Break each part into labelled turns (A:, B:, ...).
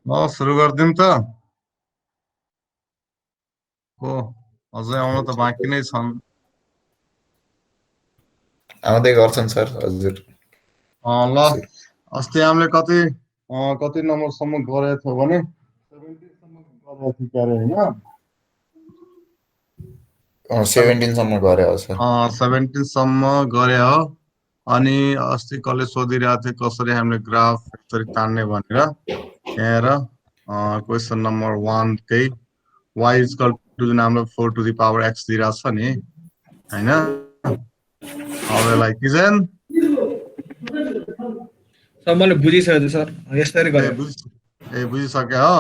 A: ल सुरु गरिदिउँ त। हो, अझै आउन त बाँकी नै छन्।
B: आउँदै गर्छन् सर हजुर।
A: ल अस्ति हामीले कति कति नम्बरसम्म गरेको थियो भने 17 सम्म गरेको थियो क्यारे होइन।
B: 17 सम्म गरे हो सर।
A: 17 सम्म गरे हो। अनि अस्ति कसले सोधिरहेको थियो कसरी हामीले ग्राफ यसरी तान्ने भनेर। यहाँ हेर क्वेसन नम्बर 1 कै y इक्वल टु जुन हाम्रो 4 टु द पावर x दिइरहेको छ नि होइन। अब यसलाई किजन
C: सर मैले बुझिसकेको छु सर, यसरी गरे
A: बुझिसक्यो हो।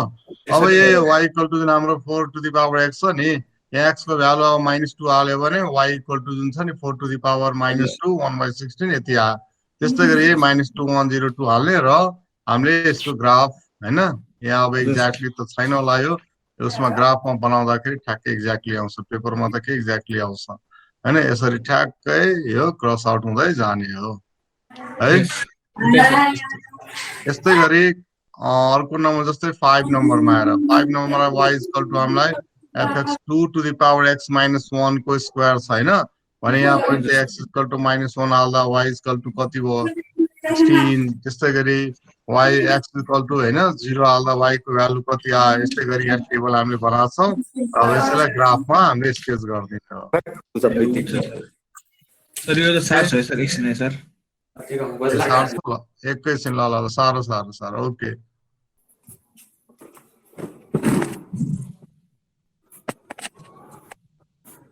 A: अब
C: यसरी
A: ये
C: गरे।
A: y इक्वल टु जुन हाम्रो 4 टु द पावर x छ नि, यहाँ x को भ्यालु अब -2 हाल्यो भने y इक्वल टु जुन छ नि 4 टु द पावर -2 1/16 यति आयो। त्यस्तै गरी -2 102 हाल्ने र हामीले यसको ग्राफ होइन यहाँ अब एक्ज्याक्टली त छैन होला यो उसमा ग्राफमा बनाउँदाखेरि ठ्याक्कै एक्ज्याक्टली आउँछ, पेपरमा त के एक्ज्याक्टली आउँछ होइन। यसरी ठ्याक्कै यो क्रस आउट हुँदै जाने हो है। यस्तै गरी अर्को नम्बर जस्तै 5 नम्बरमा आएर 5 नम्बरमा y इक्वल टु हामीलाई fx 2 to the power x -1 को स्क्वायर छ होइन भने यहाँ पनि त x इक्वल टु -1 हाल्दा y इक्वल टु कति भयो 16। त्यस्तै गरी y x इक्वल टु होइन 0 हाल्दा y को भ्यालु कति आयो। यस्तै गरी यहाँ टेबल हामीले बनाएको छौँ। अब यसलाई ग्राफमा हामीले स्केच गरिदिने हो।
C: सर यो त सार्स हो सर, एकछिन है सर।
A: एकैछिन ल साह्रो साह्रो साह्रो ओके।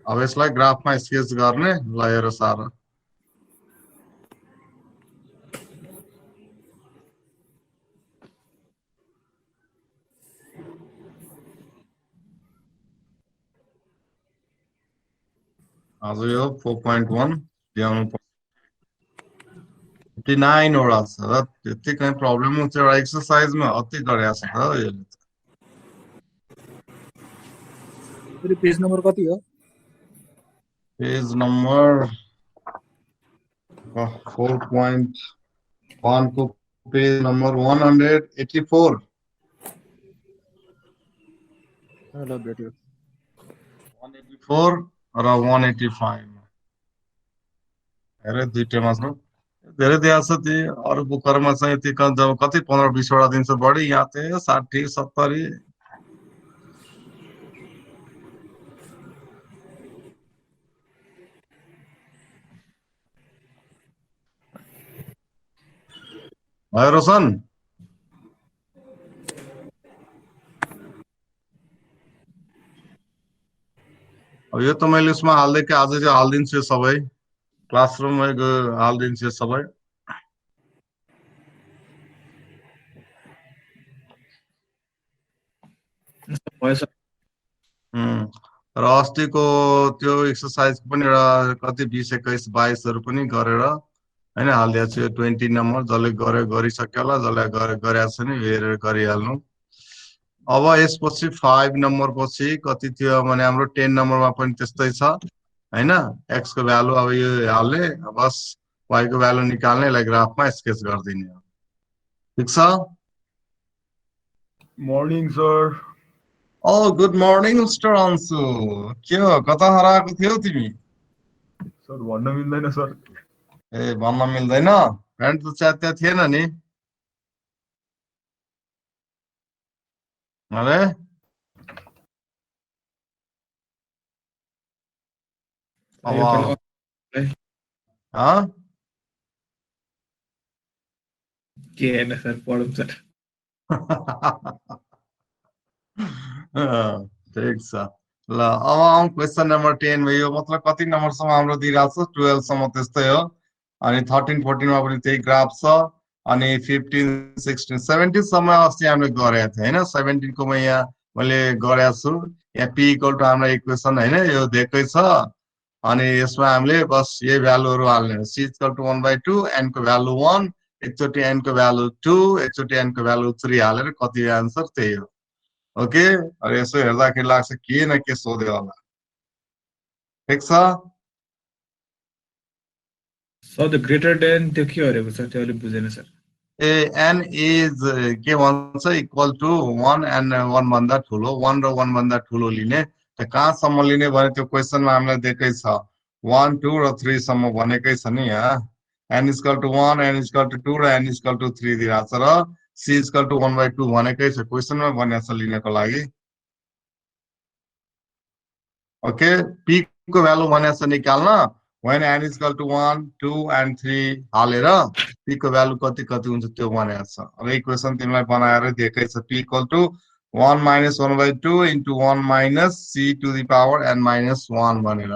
A: अब यसलाई ग्राफमा स्केच गर्ने ल हेर साह्रो। हजुर यो 4.1 ल्याउनु 59 वटा छ। त्यति कहीँ प्रब्लम हुन्छ एउटा एक्सर्साइजमा अति गरेको छ त यसले।
D: पेज नम्बर कति हो?
A: पेज नम्बर 4.1 को पेज नम्बर 184।
D: ल भेट्यो
A: 184 र 185 हेरे दुईटैमा छ। धेरै दिएको छ ती अरू बुकहरूमा चाहिँ यति जब कति 15-20 वटा दिन्छ बढी, यहाँ चाहिँ 60-70। भयो रोशन? अब यो त मैले उसमा हाल्दै कि आज चाहिँ हालिदिन्छु यो सबै क्लासरुममा हालिदिन्छु यो सबै। र अस्तिको त्यो एक्सर्साइज पनि एउटा कति 20 21 22 पनि गरेर होइन हालिदिएको छु। 20 नम्बर जसले गरिसक्यो होला, जसले गरेको छ नि हेरेर गरिहाल्नु। अब यसपछि 5 नम्बर पछि कति थियो भने हाम्रो 10 नम्बरमा पनि त्यस्तै छ होइन। एक्स को भ्यालु अब यो हाल्ने बस y को भ्यालु निकाल्ने, यसलाई ग्राफमा स्केच गरिदिने हो। ठिक छ?
D: Morning sir.
A: Good morning mister Anshu. के हो कता हराएको थियौ तिमी?
D: सर भन्न मिल्दैन सर।
A: ए भन्न मिल्दैन? प्यान्ट त च्यात्या थिएन नि? अरे अब
C: के होइन सर, पढौँ सर।
A: ठिक छ ल। अब आउँ क्वेसन नम्बर 10 भयो। मतलब कति नम्बरसम्म हाम्रो दिइरहेको छ 12 सम्म त्यस्तै हो। अनि 13 14 मा पनि त्यही ग्राफ छ। अनि 15 16 17 सम्म अस्ति हामीले गरेका थियौँ होइन। 17 को म यहाँ मैले गरेको छु। यहाँ p इक्वल टु हाम्रो इक्वेसन होइन यो दिएकै छ। अनि यसमा हामीले बस यही भ्यालुहरू हाल्ने हो। c इक्वल टु 1/2 n को भ्यालु 1 एकचोटि n को भ्यालु 2 एकचोटि n को भ्यालु 3 हालेर कति आन्सर त्यही हो। ओके। अरे यसो हेर्दाखेरि लाग्छ के न के सोध्यो होला। ठिक छ?
C: सर त्यो ग्रेटर देन त्यो के गरेको सर, त्यो अलिक बुझेन सर।
A: n is के भन्छ इक्वल टु 1 and 1 भन्दा ठुलो 1 र 1 भन्दा ठुलो लिने त कहाँसम्म लिने भने त्यो क्वेसनमा हामीलाई दिएकै छ 1 2 र 3 सम्म भनेकै छ नि यहाँ n is equal to 1 n is equal to 2 र n is equal to 3 दिएको छ र c is equal to 1/2 भनेकै छ क्वेसनमा भनेको छ लिनको लागि ओके p को भ्यालु भनेको छ निकाल्न when n is equal to 1 2 and 3 हालेर p को भ्यालु कति कति हुन्छ त्यो भनेको छ र इक्वेसन तिमीलाई बनाएर दिएकै छ p equal to 1 minus 1/2 into 1 minus c to the power n minus 1 भनेर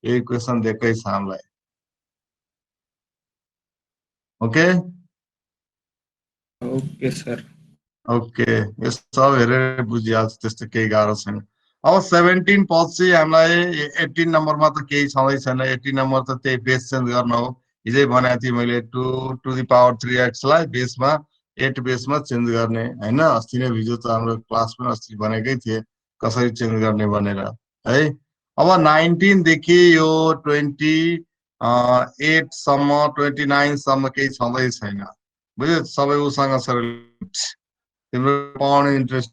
A: यो इक्वेसन दिएकै छ हामीलाई ओके
C: ओके सर
A: ओके यो सब हेरेर बुझिहाल्छ त्यस्तो केही गाह्रो छैन अब 17 पछि हामीलाई 18 नम्बरमा त केही छँदै छैन 18 नम्बर त त्यही बेस चेन्ज गर्न हो हिजै भनेको थिएँ मैले 2 to the power 3x लाई बेसमा 8 बेसमा चेन्ज गर्ने हैन अस्ति नै भिडियो त हाम्रो क्लासमा अस्ति भनेकै थिए कसरी चेन्ज गर्ने भनेर है अब 19 देखि यो 28 सम्म 29 सम्म केही छँदै छैन बुझ्यो सबै उसँग छ तिम्रो पढ्ने इन्ट्रेस्ट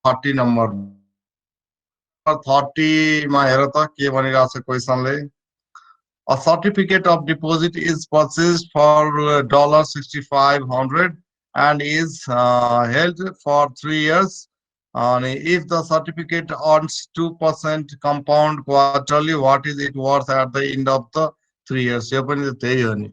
A: 30 नम्बर 30 मा हेर त के भनिरहेको छ क्वेसनले A certificate of deposit is purchased for $6,500 and is held for 3 years. And if the certificate earns 2% compound quarterly, what is it worth at the end of the 3 years? यो पनि त त्यही हो नि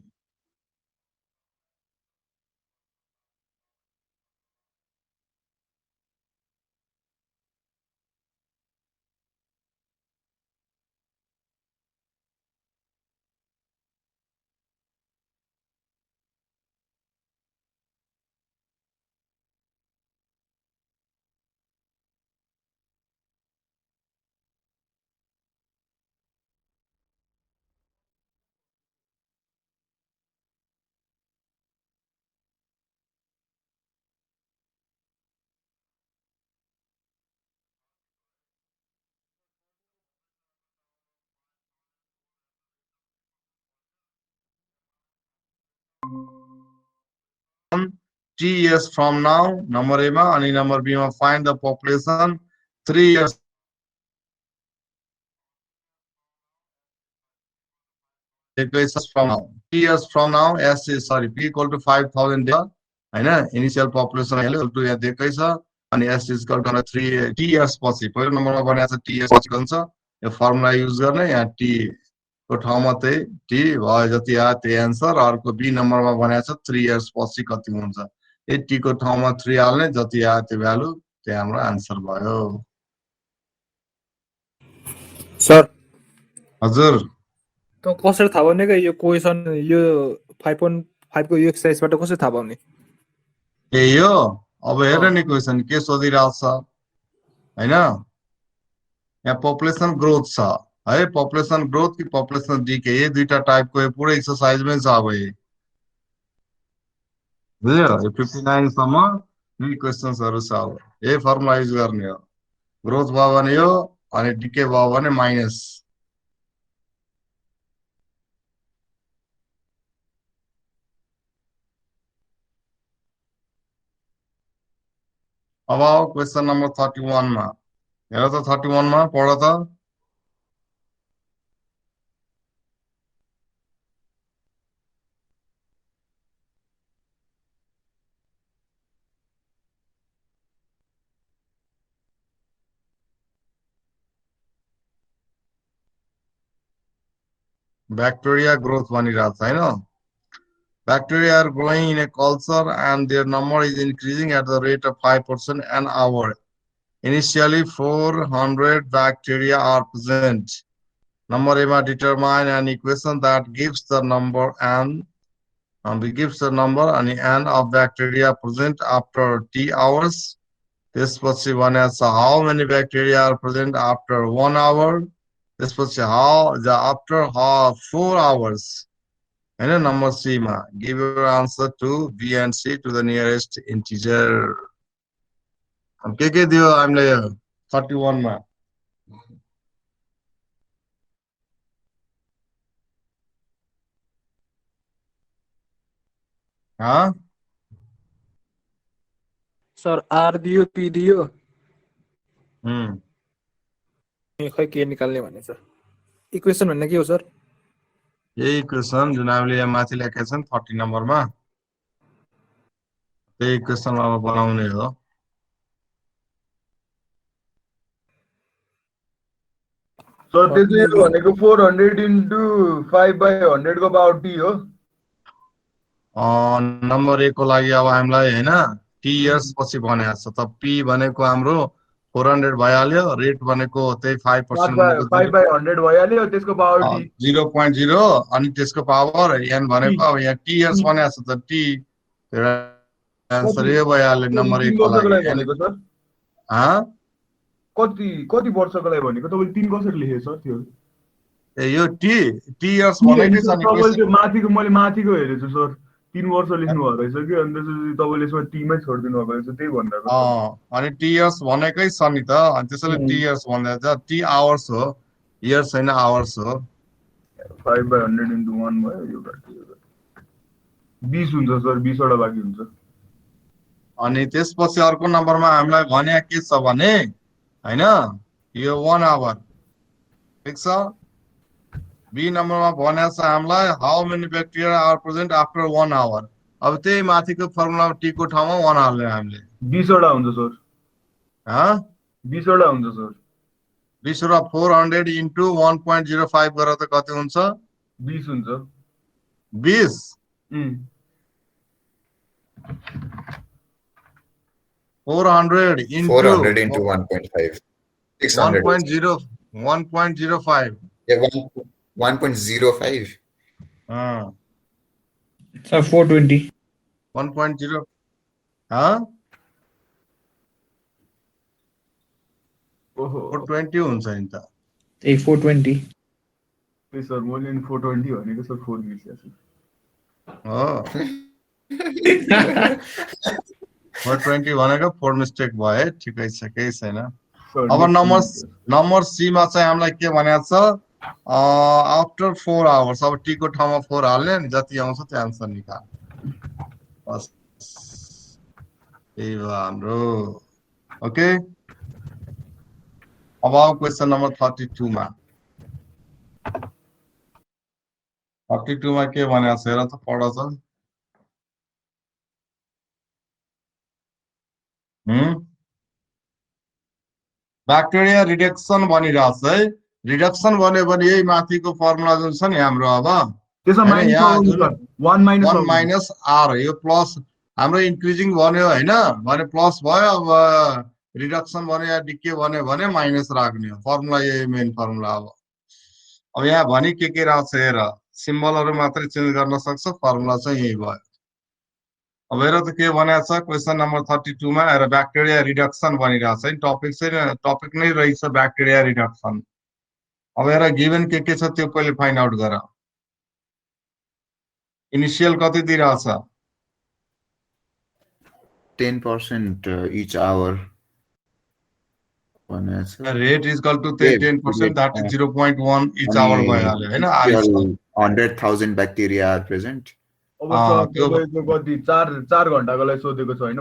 A: years from now, number A मा अनि number B मा find the population 3 years from now. 3 years from now, S is sorry, P equal to 5,000 हैन इनिशियल पपुलेसन इक्वल टु यहाँ दिएकै छ अनि S is equal to 3 T years पछि पहिलो नम्बरमा बनाएको छ T years पछि हुन्छ यो फर्मुला युज गर्ने यहाँ T को ठाउँमा चाहिँ T भयो जति आयो त्यही आन्सर अर्को B नम्बरमा बनाएको छ 3 years पछि कति हुन्छ ए T को ठाउँमा 3 हाल्ने जति आयो त्यो भ्यालु त्यही हाम्रो आन्सर भयो
D: सर
A: हजुर
D: त कसरी थाहा पाउने के यो क्वेशन यो 5.5 को यो एक्सरसाइजबाट कसरी थाहा पाउने
A: ए यो अब हेर नि क्वेशन के सोधिरहेको छ हैन यहाँ पपुलेसन ग्रोथ छ है पपुलेसन ग्रोथ कि पपुलेसन डिके ये दुईटा टाइपको यो पुरै एक्सरसाइजमै छ अब यो बुझ्यो यो 59 सम्म यी क्वेशन्सहरु छ अब यही फर्मुला युज गर्ने हो ग्रोथ भयो भने यो अनि डिके भयो भने माइनस अब क्वेशन नम्बर 31 मा हेर त 31 मा पढ त bacteria growth भनिरहेको छ हैन Bacteria are growing in a culture and their number is increasing at the rate of 5% an hour. Initially, 400 bacteria are present. Number A determine an equation that gives the number n of bacteria present after t hours. This was how many bacteria are present after 1 hour. This was after 4 hours. And number C ma give your answer to B and C to the nearest integer. के दियो हामीले 31 मा हाँ
D: sir are दियो P दियो खै के निकाल्ने भने सर इक्वेसन भन्ने के हो सर
A: यही इक्वेसन जुन हामीले यहाँ माथि लेखेका छन् 30 नम्बरमा त्यही इक्वेसन अब बनाउने हो
E: सर त्यसले यो भनेको 400 into 5/100 को पावर t हो
A: नम्बर ए को लागि अब हामीलाई हैन टी इयर्स पछि भनेको छ त पी भनेको हाम्रो 400 भइहाल्यो रेट भनेको त्यही 5% भनेको
E: 5/100 भइहाल्यो त्यसको पावर t
A: 0.0 अनि त्यसको पावर एन भनेको अब यहाँ टी इयर्स भनेको छ त टी आन्सर यो भइहाल्यो नम्बर ए को लागि
E: भनेको सर कति कति वर्षको लागि भनेको तपाईले 3 कसरी लेखे सर त्यो
A: ए यो टी इयर्स भनेकै छ नि
E: तपाईले त्यो माथिको मैले माथिको हेरेछु सर 3 वर्ष लेख्नु भएको रहेछ कि अनि त्यसपछि तपाईले यसमा टीमै छोड्दिनु भएको रहेछ त्यही भन्दा
A: अनि टी इयर्स भनेकै छ नि त अनि त्यसैले टी इयर्स भन्दा छ टी आवर्स हो इयर्स हैन आवर्स हो
E: 5/100 into 1 भयो यो 20 हुन्छ सर 20 वटा बाँकी हुन्छ
A: अनि त्यसपछि अर्को नम्बरमा हामीलाई भने के छ भने हैन यो 1 आवर ठीक छ बी नम्बरमा भनेको छ हामीलाई how many bacteria are present after 1 hour अब त्यही माथिको फर्मुलामा टी को ठाउँमा 1 हाल्ने हामीले
E: 20 वटा हुन्छ सर 20 वटा हुन्छ सर
A: 20 र 400 into 1.05 गरेर त कति हुन्छ
E: 20 हुन्छ
A: 20 400 into
B: 400 into 1.5 600
A: 1.05
B: yeah 1.05
C: सर 420
A: 1.0
E: ओहो
A: 420 हुन्छ नि त
C: त्यही 420
E: ए सर मैले 420 भनेको सर 420
A: हो 420 भनेको 4 मिस्टेक भयो ठिकै छ केही छैन अब नम्बर सी मा चाहिँ हामीलाई के भनेको छ आफ्टर 4 आवर्स अब टी को ठाउँमा 4 हाल्ने नि जति आउँछ त्यो आन्सर निकाल बस यही हो हाम्रो ओके अब आउ क्वेसन नम्बर 32 मा 32 मा के भनेको छ हेर त पढ त ब्याक्टेरिया रिडक्सन भनिरहेछ है रिडक्सन भन्यो भने यही माथिको फर्मुला जुन छ नि हाम्रो अब
E: त्यसमा
A: -1 माइनस आर यो प्लस हाम्रो इन्क्रिजिङ भन्यो हैन भने प्लस भयो अब रिडक्सन भन्यो या डिके भन्यो भने माइनस राख्ने हो फर्मुला यही मेन फर्मुला अब यहाँ भने के रहेछ हेर सिम्बलहरु मात्रै चेन्ज गर्न सक्छ फर्मुला चाहिँ यही भयो अब हेर त के भनेको छ क्वेसन नम्बर 32 मा हेर ब्याक्टेरिया रिडक्सन भनिरहेछ है टपिक नै रहेछ ब्याक्टेरिया रिडक्सन अब हेर गिवन के छ त्यो पहिले फाइन्ड आउट गर इनिशियल कति दिइरहेछ
B: 10% each hour
A: rate is equal to 10% that is 0.1 each hour भइहाल्यो हैन
B: 100,000 bacteria are present
E: अब त्यो कति 4 घण्टाको लागि सोधेको छ हैन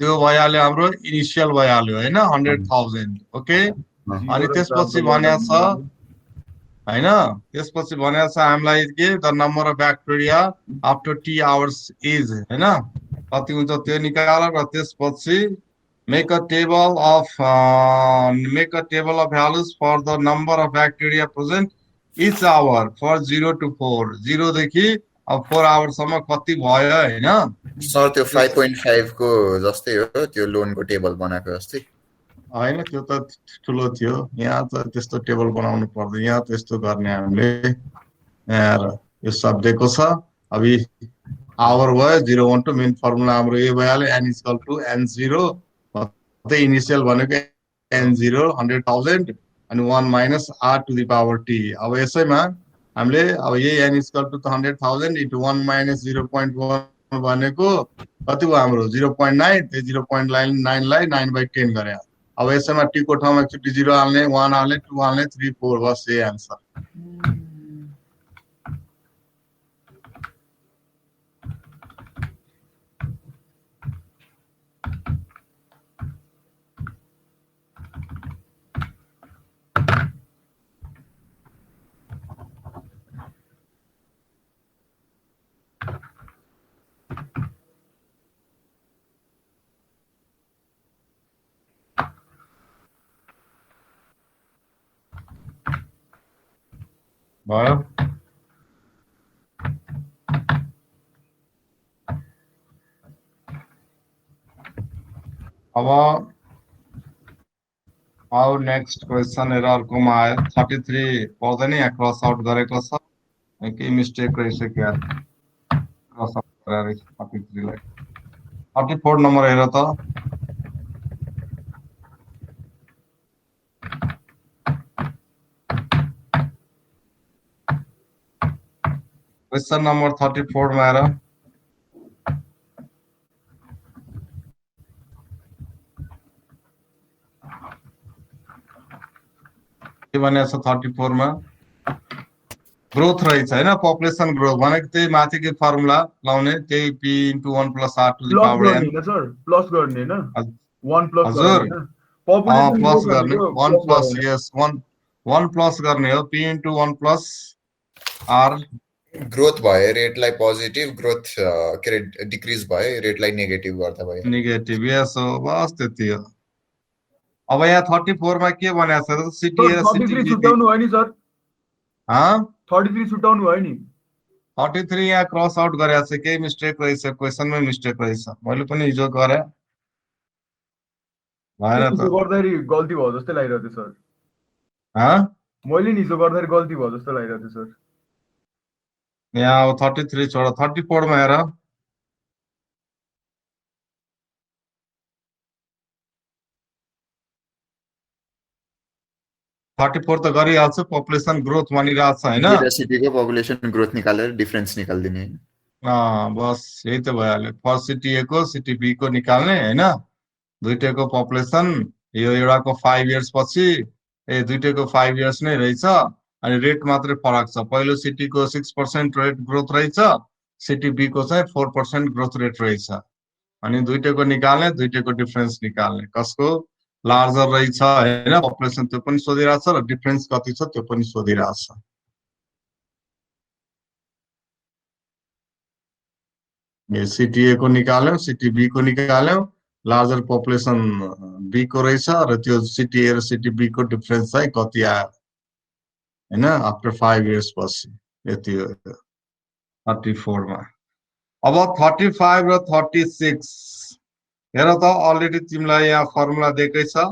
A: त्यो भइहाल्यो हाम्रो इनिशियल भइहाल्यो हैन 100,000 ओके अनि त्यसपछि भनेको छ हैन त्यसपछि भनेको छ हामीलाई के the number of bacteria after T hours is हैन कति हुन्छ त्यो निकाल र त्यसपछि make a table of values for the number of bacteria present each hour for 0 to 4 0 देखि अब 4 आवर सम्म कति भयो हैन
B: सर त्यो 5.5 को जस्तै हो त्यो लोनको टेबल बनाएको जस्तै
A: हैन त्यो त ठुलो थियो यहाँ त त्यस्तो टेबल बनाउनु पर्दैन यहाँ त्यस्तो गर्ने हामीले यहाँ यो सब दिएको छ अब आवर भयो 0 1 to मेन फर्मुला हाम्रो यो भइहाल्यो n is equal to n0 the initial भनेको n0 100,000 अनि 1 minus r to the power t अब यसैमा हामीले अब यही n is equal to 100,000 into 1 minus 0.1 भनेको कति हो हाम्रो 0.9 त्यो 0.9 लाई 9/10 गरे अब यसैमा t को ठाउँमा एकचोटी 0 हाल्ने 1 हाल्ने 2 हाल्ने 3 4 बस यही आन्सर भयो अब आउ नेक्स्ट क्वेसन हेर अर्कोमा आयो 33 पर्दैन यहाँ क्रस आउट गरेको छ केही मिस्टेक रहेछ क्या क्रस आउट गरेर रहेछ 33 लाई 34 नम्बर हेर त क्वेसन नम्बर 34 मा हेर के भनेको छ 34 मा ग्रोथ रहेछ हैन पपुलेसन ग्रोथ भनेको त्यही माथिको फर्मुला लाउने त्यही p * 1 + r to the
E: plus
A: power
E: गर्ने
A: n
E: हैन सर प्लस गर्ने हैन
A: हजुर
E: 1 प्लस
A: हजुर
E: गर्ने हैन पपुलेसन
A: प्लस
E: ग्रोथ
A: गर्ने
E: भनेको
A: 1
E: प्लस
A: प्लस
E: गर्ने
A: यस 1 प्लस गर्ने हो p * 1 + r
B: ग्रोथ भयो रेटलाई पोजिटिभ ग्रोथ के अरे डिक्रिज भयो रेटलाई नेगेटिभ गर्दा भयो
A: नेगेटिभ यस हो बस त्यति हो अब यहाँ 34 मा के भनेको छ त सिटी
E: सर
A: र
E: 33
A: सिटी
E: छुट्याउनु भयो नि सर
A: हाँ
E: 33 छुट्याउनु भयो नि
A: 33 यहाँ क्रस आउट गरेको छ केही मिस्टेक रहेछ क्वेसनमै मिस्टेक रहेछ मैले पनि हिजो गरे भएन
E: हिजो
A: त
E: गर्दाखेरि गल्ती भयो जस्तै लागिरहेको थियो सर
A: हाँ
E: मैले नि हिजो गर्दाखेरि गल्ती भयो जस्तो लागिरहेको थियो सर
A: यहाँ अब 33 छोड 34 मा हेर 34 त गरिहाल्छु पपुलेसन ग्रोथ भनिरहेको छ हैन
B: बी र सिटीको पपुलेसन ग्रोथ निकालेर डिफरेन्स निकाल्दिने
A: बस यही त भइहाल्यो फर सिटी ए को सिटी बी को निकाल्ने हैन दुईटैको पपुलेसन यो एउटाको 5 इयर्स पछि दुईटैको 5 इयर्स नै रहेछ अनि रेट मात्रै फरक छ पहिलो सिटीको 6% रेट ग्रोथ रहेछ सिटी बी को चाहिँ 4% ग्रोथ रेट रहेछ अनि दुईटैको निकाल्ने दुईटैको डिफरेन्स निकाल्ने कसको लार्जर रहेछ हैन पपुलेसन त्यो पनि सोधिरहेछ र डिफरेन्स कति छ त्यो पनि सोधिरहेछ यो सिटी ए को निकाल्यौ सिटी बी को निकाल्यौ लार्जर पपुलेसन बी को रहेछ र त्यो सिटी ए र सिटी बी को डिफरेन्स चाहिँ कति आयो हैन आफ्टर 5 इयर्स पछि यति हो 34 मा अब 35 र 36 हेर त अलरेडी तिमीलाई यहाँ फर्मुला दिएकै छ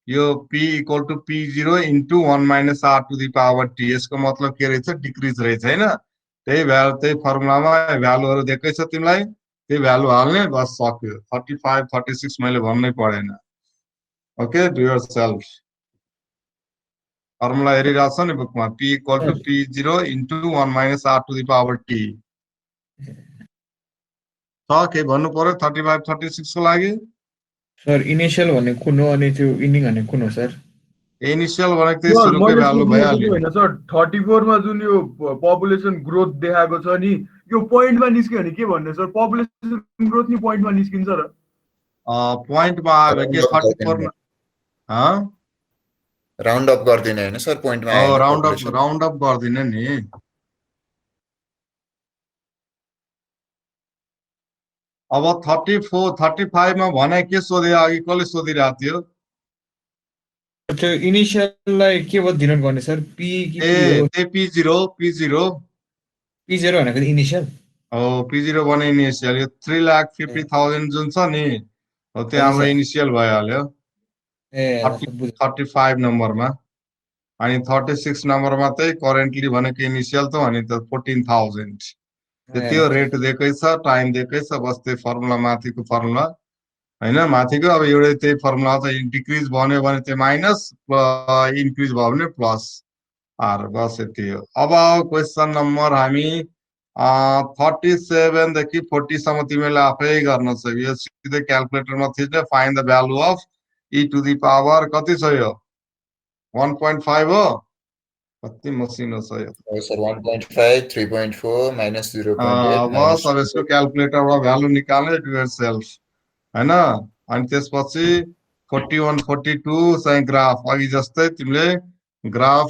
A: यो p = p0 * 1 - r to the power t यसको मतलब के रहेछ डिक्रिज रहेछ हैन त्यही भ्यालु त्यही फर्मुलामा भ्यालुहरु दिएकै छ तिमीलाई त्यही भ्यालु हाल्ने बस सक्यो 35 36 मैले भन्नै परेन okay do yourself formula हेरिरहेछ नि बुकमा p = p0 * 1 - r to the power t त के भन्नु पर्यो 35 36 को लागि
C: सर इनिशियल भनेको कुन हो अनि त्यो इन्डिङ भनेको कुन हो सर
A: इनिशियल भनेको त्यही
E: सर
A: सुरुकै
E: मैले
A: भ्यालु
E: सोध्नु
A: भइहाल्यो
E: होइन सर 34 मा जुन यो पपुलेसन ग्रोथ देखाएको छ नि यो पोइन्टमा निस्क्यो भने के भन्ने सर पपुलेसन ग्रोथ नि पोइन्टमा निस्किन्छ र
A: पोइन्टमा आयो के 34 मा
B: राउन्ड अप गर्दिने हैन सर पोइन्टमा आयो
A: राउन्ड अप गर्दिने नि अब 34 35 मा भने के सोधे अघि कसले सोधिरहेको थियो
C: त्यो इनिशियललाई के भयो डिनोट गर्ने सर पी कि
A: ए p0
C: p0 भनेको इनिशियल
A: हो p0 भने इनिशियल यो 3,50,000 जुन छ नि हो त्यो हाम्रो इनिशियल भइहाल्यो
C: ए
A: 35 नम्बरमा अनि 36 नम्बरमा चाहिँ करेन्टली भनेको इनिशियल त अनि त 14,000 त्यो रेट दिएकै छ टाइम दिएकै छ बस त्यो फर्मुला माथिको फर्मुला हैन माथिको अब एउटै त्यही फर्मुला चाहिँ डिक्रिज भन्यो भने त्यो माइनस इन्क्रिज भयो भने प्लस आर बस यति हो अब क्वेसन नम्बर हामी 37 देखि 40 सम्म तिमीले आफै गर्न छ यो सिधै क्याल्कुलेटरमा थिच्ने find the value of e to the power कति छ यो 1.5 हो कति मसिनो छ यो
B: सर 1.5 3.4 - 0.8
A: बस अब यसको क्याल्कुलेटरबाट भ्यालु निकाल्ने डु योर सेल्फ हैन अनि त्यसपछि 41 42 चाहिँ ग्राफ अघि जस्तै तिमीले ग्राफ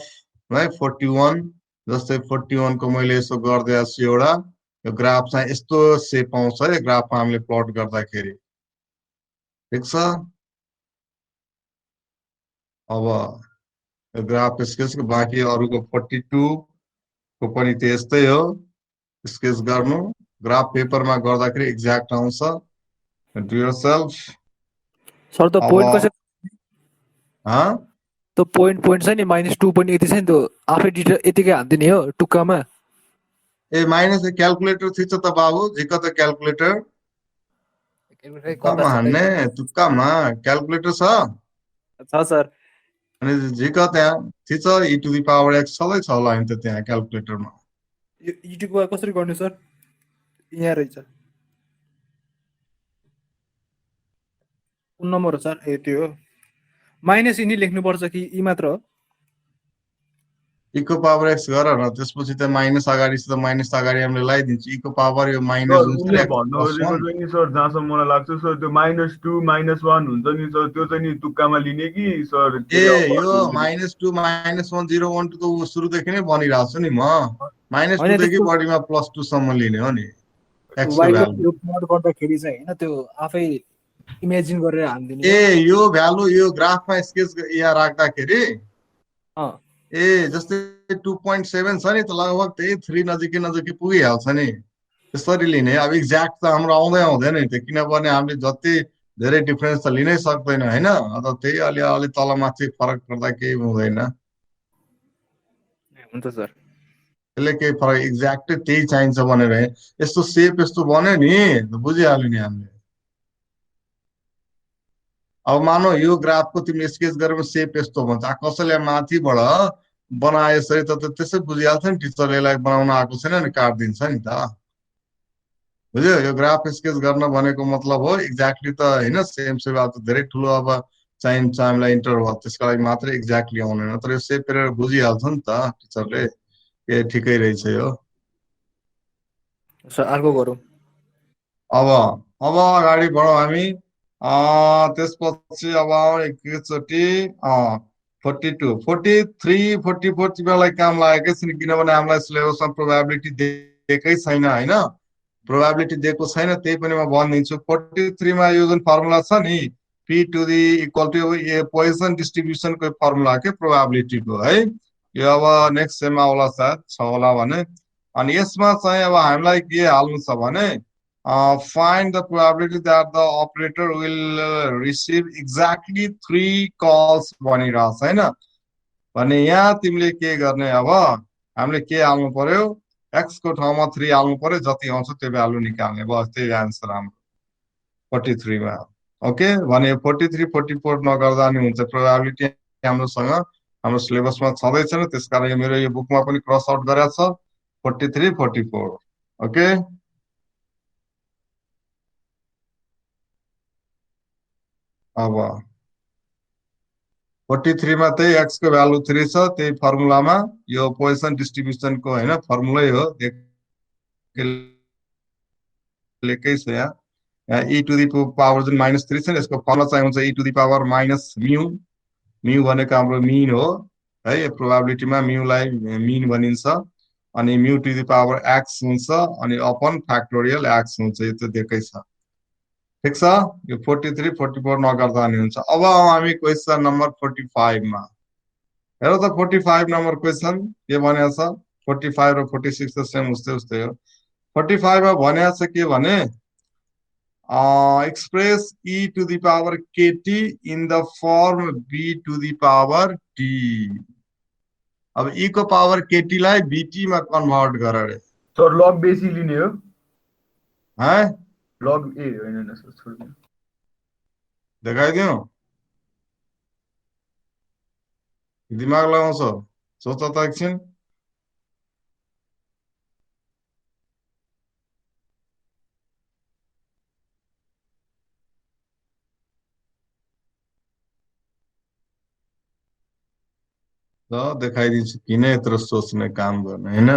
A: है 41 जस्तै 41 को मैले यसो गर्दै छु एउटा यो ग्राफ चाहिँ यस्तो सेप आउँछ है ग्राफमा हामीले प्लट गर्दाखेरि ठीक छ अब ग्राफ यसको बाँकी अरूको 42 को पनि त्यस्तै हो स्केच गर्नु ग्राफ पेपरमा गर्दाखेरि एक्ज्याक्ट आउँछ डु योरसेल्फ
D: सर त
A: अब
D: पोइन्ट कसरी
A: हाँ
D: त पोइन्ट छ नि -2 पनि यति छ नि त आफै डिटेल यतिकै हान्दिने हो टुक्कामा
A: ए माइनस क्यालकुलेटर थिच्छ त बाबु झिक त क्यालकुलेटर तुक्कामा हान्ने तुक्कामा क्यालकुलेटर
D: छ सर
A: अनि झिक त्यहाँ थिच्छ e⁴x छँदैछ होला नि त त्यहाँ क्यालकुलेटरमा
D: युट्युबमा कसरी गर्ने सर यहाँ रहेछ कुन नम्बर हो सर ए त्यो हो माइनस यिनी लेख्नुपर्छ कि यी मात्र हो
A: e⁴x गर न त्यसपछि त माइनस अगाडि त माइनस अगाडि हामीले लगाइदिन्छ e⁴ यो माइनस
E: सर
A: जुन छ
E: उसले
A: नि
E: भन्न
A: प्लस
E: खोजेको
A: 1
E: चाहिँ नि सर जहाँसम्म मलाई लाग्छ सर त्यो -2 -1 हुन्छ नि सर त्यो चाहिँ नि तुक्कामा लिने कि सर
A: ए यो -2 -1 0 1 2 त सुरुदेखि नै भनिरहेको छु नि म -2
D: होइन
A: देखि
D: त्यसको
A: बढीमा +2 सम्म लिने हो नि x को
D: वाइको
A: भ्यालु
D: प्लट गर्दाखेरि चाहिँ होइन त्यो आफै इमेजिन गरेर हान्दिने
A: ए
D: हो
A: यो भ्यालु यो ग्राफमा स्केच यहाँ राख्दाखेरि
D: अँ
A: ए जस्तै 2.7 छ नि त लगभग त्यही 3 नजिकै नजिकै पुगिहाल्छ नि त्यसरी लिने अब एक्ज्याक्ट त हाम्रो आउँदैन नि त किनभने हामीले जति धेरै डिफरेन्स त लिनै सक्दैन होइन अन्त त्यही अलि तलमाथि फरक पर्दा केही हुँदैन
D: हुन्छ सर
A: त्यसले केही फरक एक्ज्याक्टै त्यही चाहिन्छ भनेर यस्तो सेप यस्तो बन्यो नि बुझिहाल्यो नि हामीले अब मानौ यो ग्राफको तिमीले स्केच गरेर सेप यस्तो भन्छ कसैले माथिबाट बनाए यसरी त त्यसै बुझिहाल्छ नि टिचरले यसलाई बनाउन आएको छैन नि काटिदिन्छ नि त बुझ्यो यो ग्राफ स्केच गर्न भनेको मतलब हो एक्ज्याक्टली त होइन सेम सेवा त धेरै ठुलो अब चाहिन्छ हामीलाई इन्टरभल त्यसको लागि मात्रै एक्ज्याक्टली आउँदैन तर यो सेप हेरेर बुझिहाल्छ नि त टिचरले ए ठिकै रहेछ यो
D: सर अर्को गरौँ
A: अब अगाडि बढौँ हामी त्यसपछि अब एकचोटि 42 43 44 तिमीलाई काम लागेकै छैन किनभने हामीलाई सिलेबसमा प्रोबेबिलिटी दिएकै छैन होइन प्रोबेबिलिटी दिएको छैन त्यही पनि म भनिदिन्छु 43 मा यो जुन फर्मुला छ नि p to the equal to position डिस्ट्रिब्युसनको फर्मुला के प्रोबेबिलिटीको है यो अब नेक्स्ट सेममा होला सायद छ होला भने अनि यसमा चाहिँ अब हामीलाई के हाल्नु छ भने find the probability that the operator will receive exactly 3 calls भनिरहेको छ होइन भने यहाँ तिमीले के गर्ने अब हामीले के हाल्नु पर्यो x को ठाउँमा 3 हाल्नु पर्यो जति आउँछ त्यो भ्यालु निकाल्ने बस त्यही आन्सर हाम्रो 43 मा ओके भने 43 44 नगर्दा नि हुन्छ प्रोबेबिलिटी हाम्रोसँग हाम्रो सिलेबसमा छँदै छैन त्यसकारण मेरो यो बुकमा पनि क्रस आउट गरेको छ 43 44 ओके अब 43 मा त्यही x को भ्यालु 3 छ त्यही फर्मुलामा यो पोजिसन डिस्ट्रिब्युसनको हैन फर्मुलै हो लेकै छ यहाँ e टु दी पावर जुन -3 छ नि यसको फर्मुला चाहिँ हुन्छ e to the power minus mu mu भनेको हाम्रो मिन हो है यो प्रोबेबिलिटीमा म्यूलाई मिन भनिन्छ अनि mu to the power x हुन्छ अनि अपन फ्याक्टोरियल x हुन्छ यो त दिएकै छ ठिक छ यो 43 44 नगर्दा नि हुन्छ अब हामी क्वेशन नम्बर 45 मा हेर त 45 नम्बर क्वेशन के भनेको छ 45 र 46 त सेम उस्तै हो 45 मा भनेको छ के भने express e to the power kt in the form b to the power t अब e को पावर kt लाई bt मा कन्भर्ट गर रे
E: सर लग बेसी लिने हो
A: हैं
E: लग ए हैन सर छोड्नु
A: देखाइदियो दिमाग लगाउँछ सोच त एकछिन ल देखाइदिन्छु किन यत्रो सोच्ने काम गर्ने हैन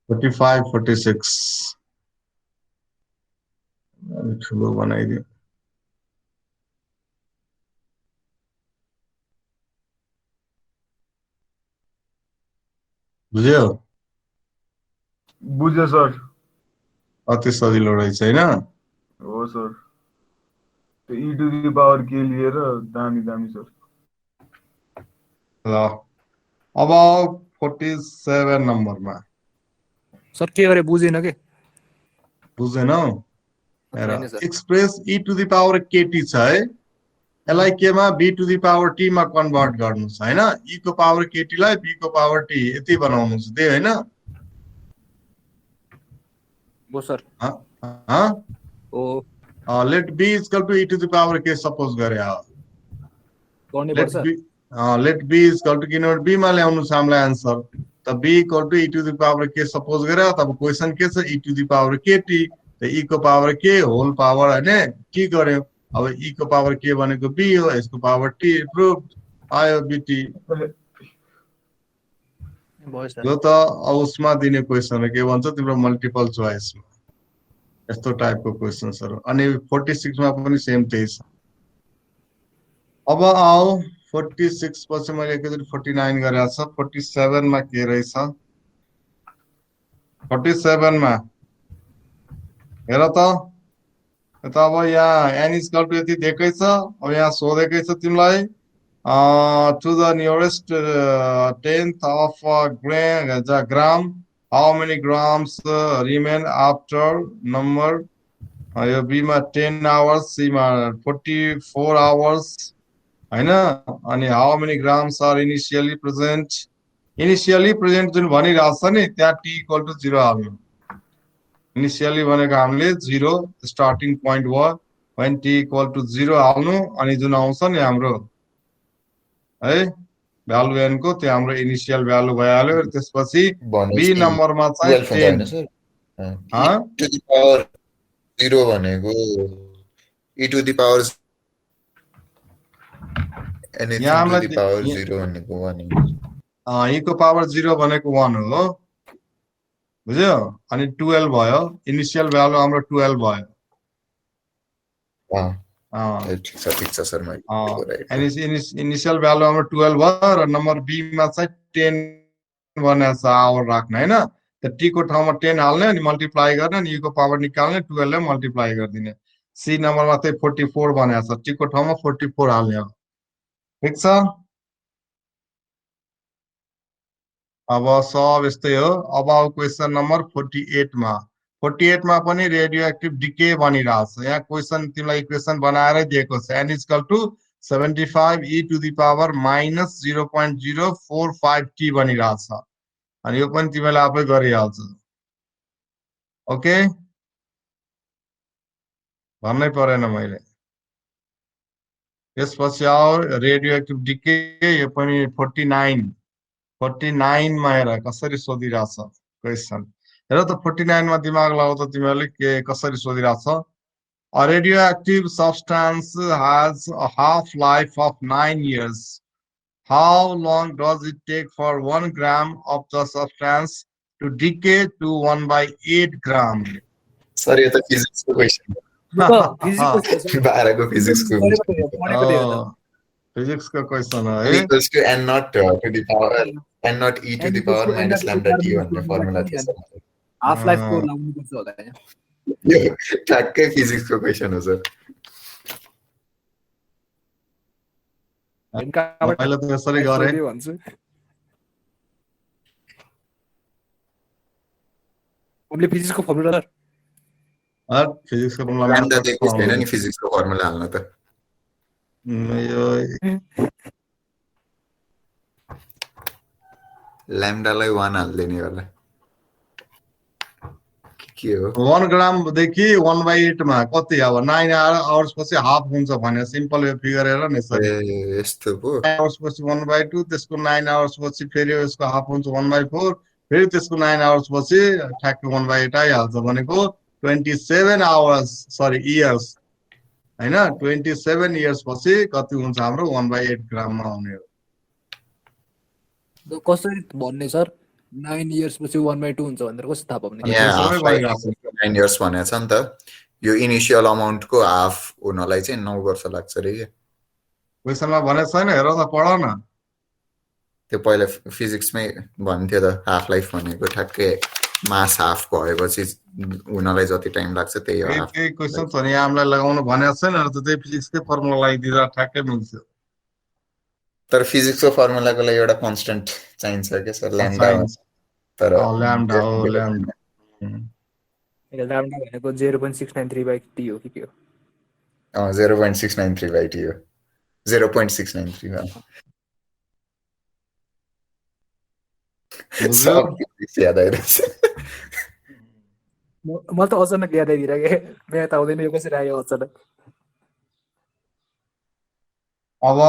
A: 45 46 ठुलो बनाइदियो बुझ्यो
E: बुझ्यो सर
A: अति सजिलो रहेछ हैन
E: हो सर त्यो e टु दी पावर के लिएर दामी सर
A: ल अब 47 नम्बरमा
D: सर के गरे बुझेन के
A: बुझेनौ हेर
D: होइन sir
A: express e to the power kt छ है यसलाई केमा b to the power t मा कन्भर्ट गर्नु छ हैन e को पावर kt लाई b को पावर t यति बनाउनु छ त्यही हैन
D: हो sir oh
A: let b is equal to e to the power k suppose गरे
D: गर्नै
A: let
D: पर्छ
A: b let b is equal to किनभने b मा ल्याउनु छ हामीलाई आन्सर त b equal to e to the power k suppose गरे तब क्वेशन के छ e to the power kt त e को पावर k होल पावर हैन के गर्यो अब e को पावर k भनेको b हो यसको पावर t प्रुभ आयो bt
D: भयो सर
A: यो त उसमा दिने क्वेशन हो के भन्छ तिम्रो मल्टिपल चोइसमा यस्तो टाइपको क्वेशन्सहरु अनि 46 मा पनि सेम त्यही छ अब आऊ 46 पछि मैले एकचोटी 49 गरेको छ 47 मा के रहेछ 47 मा हेर त अब यहाँ n is equal to यति दिएकै छ अब यहाँ सोधेकै छ तिमीलाई to the nearest 10th of gram how many grams remain after number यो b मा 10 hours c मा 44 hours हैन अनि how many grams are initially present जुन भनिरहेछ नि त्यहाँ t equal to 0 हाल्नु इनिशियली भनेको हामीले 0 स्टार्टिङ पोइन्ट हो when t equal to 0 हाल्नु अनि जुन आउँछ नि हाम्रो है भ्यालु n को त्यो हाम्रो इनिशियल भ्यालु भइहाल्यो त्यसपछि b नम्बरमा चाहिँ 10
B: सर टु द पावर 0 भनेको e to the power anything to the power 0 भनेको 1
A: e को पावर 0 भनेको 1 हो बुझ्यो अनि 12 भयो इनिशियल भ्यालु हाम्रो 12 भयो
B: ठिक छ सर
A: अनि इनिशियल भ्यालु हाम्रो 12 भयो र नम्बर b मा चाहिँ 10 भनेको छ आवर राख्न हैन त t को ठाउँमा 10 हाल्ने अनि मल्टिप्लाई गर्ने अनि e को पावर निकाल्ने 12 ले मल्टिप्लाई गर्दिने c नम्बरमा चाहिँ 44 भनेको छ t को ठाउँमा 44 हाल्ने हो ठीक छ अब सब यस्तै हो अब क्वेशन नम्बर 48 मा 48 मा पनि रेडियो एक्टिभ डिके भनिरहेछ यहाँ क्वेशन तिमीलाई इक्वेसन बनाएर दिएको छ n is equal to 75 e to the power minus 0.045 t भनिरहेछ अनि यो पनि तिमीले आफै गरिहाल्छ ओके भन्नै परेन मैले यसपछि आउ रेडियो एक्टिभ डिके यो पनि 49 मा हेर कसरी सोधिरहेछ क्वेशन हेर त 49 मा दिमाग लगाउ त तिमीले के कसरी सोधिरहेछ a radioactive substance has a half life of 9 years how long does it take for 1 gram of the substance to decay to 1/8 gram
B: sir यो त फिजिक्स को क्वेशन बाह्रको फिजिक्स को
A: फिजिक्स का क्वेशन है
B: equals to n not to the power n not e to the power minus lambda t भन्ने formula थियो
D: half life को लाउनु पर्छ होला हैन
B: यो ठ्याक्कै फिजिक्स को क्वेशन हो सर
A: पहिला त यसरी गरे
D: भन्छु उनले फिजिक्स को फर्मुला
A: फिजिक्स को फर्मुला
B: lambda दिएको छैन नि फिजिक्स को फर्मुला हाल्न त
A: यो
B: ल्याम्डालाई 1 हाल्दिने होला के हो
A: 1 ग्राम देखि 1/8 मा कति अब 9 आवर्स पछि हाफ हुन्छ भने सिम्पल यो फिगर हेर न यसरी
B: यस्तो पो
A: आवर्स पछि 1/2 त्यसको 9 आवर्स पछि फेरि यसको हाफ हुन्छ 1/4 फेरि त्यसको 9 आवर्स पछि ठ्याक्कै 1/8 आइहाल्छ भनेको 27 आवर्स सरी इयर्स हैन 27 इयर्स पछि कति हुन्छ हाम्रो 1/8 ग्राम मा आउने हो
D: कसरी भन्ने सर 9 इयर्स पछि 1/2 हुन्छ भनेर कसरी थाहा पाउने
B: यहाँ 9 इयर्स भनेको छ नि त यो इनिशियल अमाउन्ट को हाफ हुनलाई चाहिँ 9 वर्ष लाग्छ रे के
A: क्वेशनमा भने छैन हेर त पढ न
B: त्यो पहिला फिजिक्समै भन्थ्यो त हाफ लाइफ भनेको ठ्याक्कै मास हाफ भएपछि हुनलाई जति टाइम लाग्छ त्यही हो हाफ
A: त्यही क्वेशन छ नि हामीलाई लगाउनु भनेको छैन र त्यही फिजिक्सकै फर्मुला लगाइदिँदा ठ्याक्कै मिल्छ
B: तर फिजिक्सको फर्मुलाको लागि एउटा कन्स्टेन्ट चाहिन्छ क्या सर, ल्याम्डा,
A: चाहिन्छ
B: तर
A: ल्याम्डा हो ल्याम्डा
D: ल्याम्डा भनेको 0.693/t हो कि के हो?
B: 0.693/t हो, 0.693
A: बुझ्यो
B: सब फिजिक्स याद आइरहेछ।
D: मलाई त अचानक याद आइदिरहेको म्याथ आउँदैन, यो कसरी आयो अचानक?
A: अब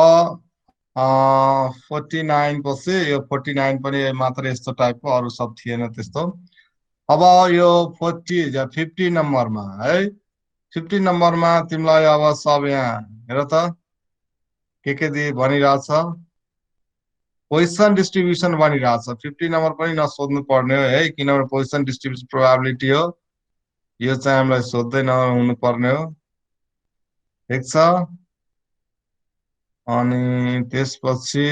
A: 49 पछि यो 49 पनि मात्र यस्तो टाइपको, अरू सब थिएन त्यस्तो। अब यो 50 नम्बरमा है, 50 नम्बरमा तिमीलाई अब सब यहाँ हेर त के भनिरहेछ, पोजिसन डिस्ट्रिब्युसन भनिरहेछ। 50 नम्बर पनि नसोध्नु पर्ने हो है, किनभने पोजिसन डिस्ट्रिब्युसन प्रोबेबिलिटी हो, यो चाहिँ हामीलाई सोध्दै नहुनु पर्ने हो, ठिक छ। अनि त्यसपछि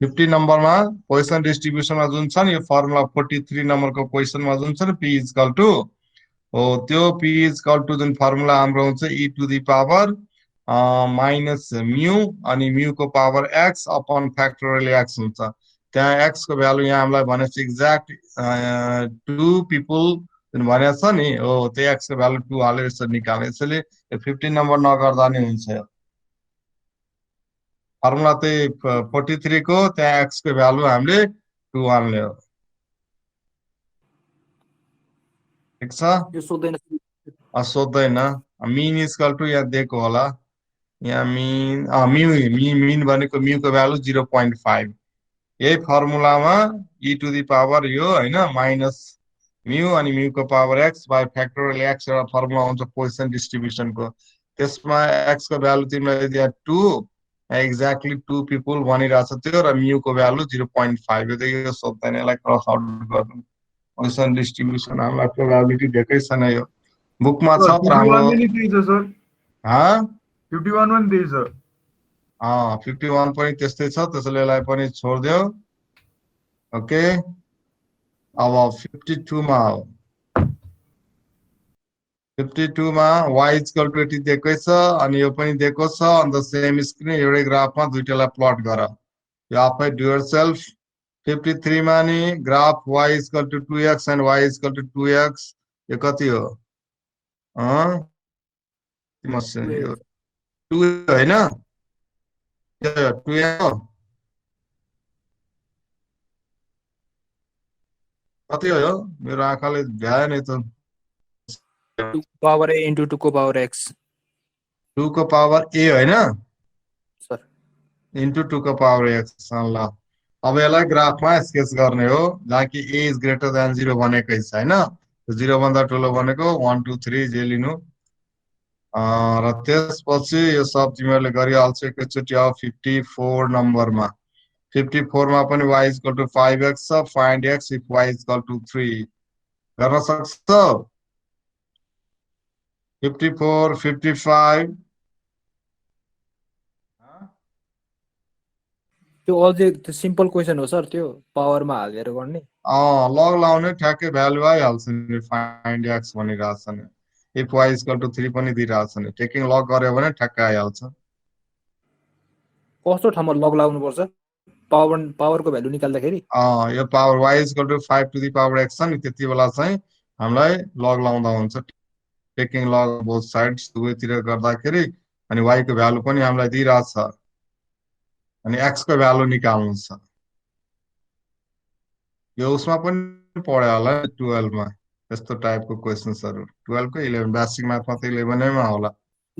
A: 50 नम्बरमा पोजिसन डिस्ट्रिब्युसनमा जुन छ नि यो फर्मुला 43 नम्बरको पोजिसनमा जुन छ नि पी इक्वल टु हो, त्यो पी इक्वल टु जुन फर्मुला हाम्रो हुन्छ e to the power minus mu अनि म्यूको power x upon factorial x हुन्छ। त्यहाँ एक्स को भ्यालु यहाँ हामीलाई भनेको एक्ज्याक्ट 2 पिपल जुन भनेको छ नि हो, त्यो एक्स को भ्यालु 2 हालेर यसरी निकाल्ने, यसैले 15 नम्बर नगर्दा नि हुन्छ। फर्मुला त्यही 43 को त्यहाँ एक्स को भ्यालु हामीले 2 हाल्ने हो, ठिक छ।
D: यो सोध्दैन
A: सोध्दैन। मिन इक्वल टु यहाँ दिएको होला, यहाँ मिन भनेको म्यूको भ्यालु 0.5, यही फर्मुलामा e टु दी पावर यो हैन माइनस म्यू अनि म्यूको power x by factorial x एउटा फर्मुला हुन्छ पोजिसन डिस्ट्रिब्युसनको, त्यसमा एक्स को भ्यालु तिमीलाई यहाँ 2 एक्ज्याक्टली 2 पिपल भनिरहेछ त्यो, र म्यूको भ्यालु 0.5, यो सोध्दैन, यसलाई क्रस आउट गर्नु। पोजिसन डिस्ट्रिब्युसन हामीलाई प्रोबेबिलिटी दिएकै छैन, यो बुकमा छ तर हाम्रो
E: 51 पनि त्यही छ सर, 51 पनि त्यही छ।
A: 51 पनि त्यस्तै छ, त्यसैले यसलाई पनि छोड्दियो। ओके, अब 52 मा हो, 52 मा y इक्वल टु यति दिएकै छ अनि यो पनि दिएको छ, अन्त सेम स्क्रिन एउटै ग्राफमा दुईटालाई प्लट गर, यो आफै डु योरसेल्फ। 53 मा नि graph y equal to 2x and y equal to 2x, यो कति हो? यो 2 हैन, यो 2x हो, कति हो यो? मेरो आँखाले भ्याएन त।
D: 2 पावर a इन्टु 2 को पावर x
A: 2 को पावर a हैन
D: सर,
A: इन्टु 2 को पावर x। ल अब यसलाई ग्राफमा स्केच गर्ने हो, जहाँ कि a इज ग्रेटर देन 0 भनेकै छ हैन, 0 भन्दा ठुलो भनेको 1 2 3 जे लिनु। र त्यसपछि यो सब तिमीहरूले गरिहाल्छ एकैचोटि। अब 54 नम्बरमा 54 मा पनि y इक्वल टु 5x छ, find x if y equal to 3 गर्न सक्छ। 54 55
D: त्यो अझै त्यो सिम्पल क्वेसन हो सर, त्यो पावरमा हालेर गर्ने।
A: लग लाउने ठ्याक्कै भ्यालु आइहाल्छ नि, फाइन्ड x भनिरहेछ नि, इफ y इक्वल टु 3 पनि दिइरहेछ नि, टेकिङ लग गर्यो भने ठ्याक्कै आइहाल्छ।
D: कस्तो ठाउँमा लग लाउनु पर्छ पावरको भ्यालु निकाल्दाखेरि?
A: यो power y equal to 5 to the power x छ नि, त्यति बेला चाहिँ हामीलाई लग लाउँदा हुन्छ, टेकिङ लग बोथ साइड्स, दुवैतिर गर्दाखेरि। अनि y को भ्यालु पनि हामीलाई दिइरहेछ अनि x को भ्यालु निकाल्नु छ। यो उसमा पनि पढ्यो होला 12 मा यस्तो टाइपको क्वेशन्सहरु, 12 को 11 बेसिक म्याथमा त 11 मा होला,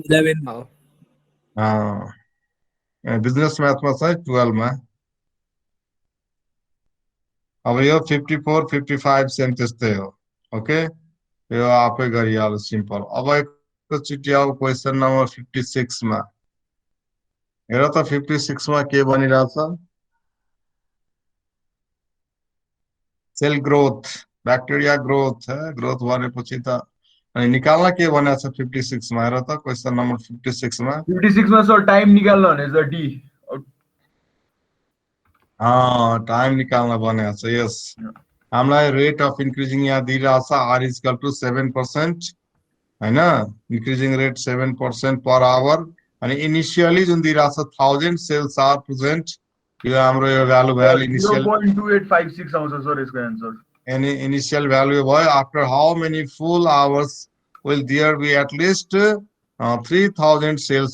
D: 11 मा हो।
A: बिजनेस म्याथमा चाहिँ 12 मा। अब यो 54 55 सेम त्यस्तै हो। ओके, यो आफै गरिहाल्नु सिम्पल। अब एकचोटि अब क्वेशन नम्बर 56 मा हेर त, 56 मा के भनिरहेछ? सेल ग्रोथ, ब्याक्टेरिया ग्रोथ है, ग्रोथ भनेपछि त अनि निकाल्न के भनेको छ 56 मा? हेर त क्वेशन नम्बर 56 मा
E: 56 मा सर टाइम निकाल्न भनेछ, डी
A: टाइम निकाल्न भनेको छ। यस, हामीलाई रेट अफ इन्क्रिजिङ यहाँ दिइरहेछ, r इक्वल टु 7% हैन, इन्क्रिजिङ रेट 7% पर आवर अनि इनिशियली जुन दिइरहेको छ 1000 सेल्स आर प्रेजेन्ट यो हाम्रो यो भ्यालु भयो इनिशियल
E: 0.2856 आउँछ सर यसको एन्सर
A: any initial value भयो after how many full hours will there be at least 3000 sales